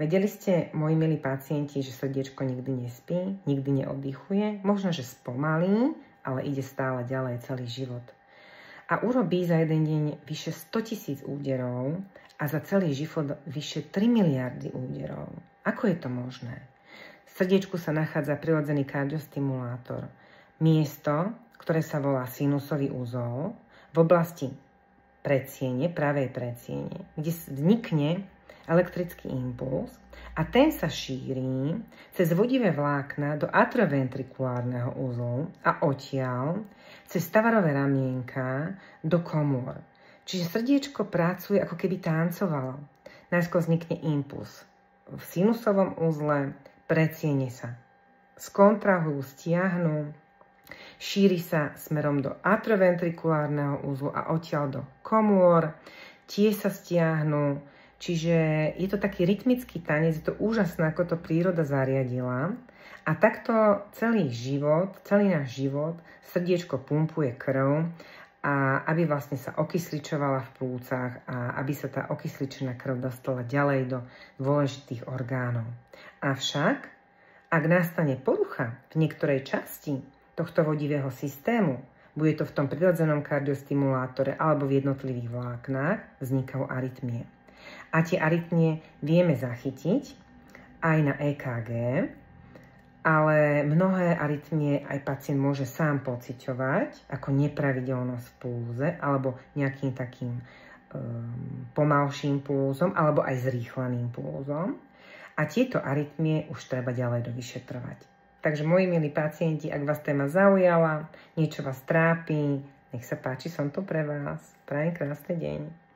Vedeli ste, moji milí pacienti, že srdiečko nikdy nespí, nikdy neoddychuje, možno, že spomalí, ale ide stále ďalej celý život. A urobí za jeden deň vyše 100 000 úderov a za celý život vyše 3 miliardy úderov. Ako je to možné? V srdiečku sa nachádza prirodzený kardiostimulátor. Miesto, ktoré sa volá sinusový úzol, v oblasti predsiene, pravej predsiene, kde vznikne elektrický impuls a ten sa šíri cez vodivé vlákna do atrioventrikulárneho úzlu a odtiaľ cez stavarové ramienka do komôr. Čiže srdiečko pracuje, ako keby tancovalo. Najskôr vznikne impuls v sinusovom úzle, predsiene sa skontrahujú, stiahnu, šíri sa smerom do atrioventrikulárneho úzlu a odtiaľ do komôr, tie sa stiahnu. Čiže je to taký rytmický tanec, je to úžasné, ako to príroda zariadila. A takto celý život, celý náš život, srdiečko pumpuje krv, a aby vlastne sa okysličovala v plúcach a aby sa tá okysličená krv dostala ďalej do dôležitých orgánov. Avšak, ak nastane porucha v niektorej časti tohto vodivého systému, bude to v tom prirodzenom kardiostimulátore alebo v jednotlivých vláknách, vznikajú arytmie. A tie arytmie vieme zachytiť aj na EKG, ale mnohé arytmie aj pacient môže sám pociťovať ako nepravidelnosť v pulze alebo nejakým takým pomalším pulzom alebo aj zrýchleným pulzom. A tieto arytmie už treba ďalej dovyšetrovať. Takže moji milí pacienti, ak vás téma zaujala, niečo vás trápi, nech sa páči, som tu pre vás. Prajem krásny deň.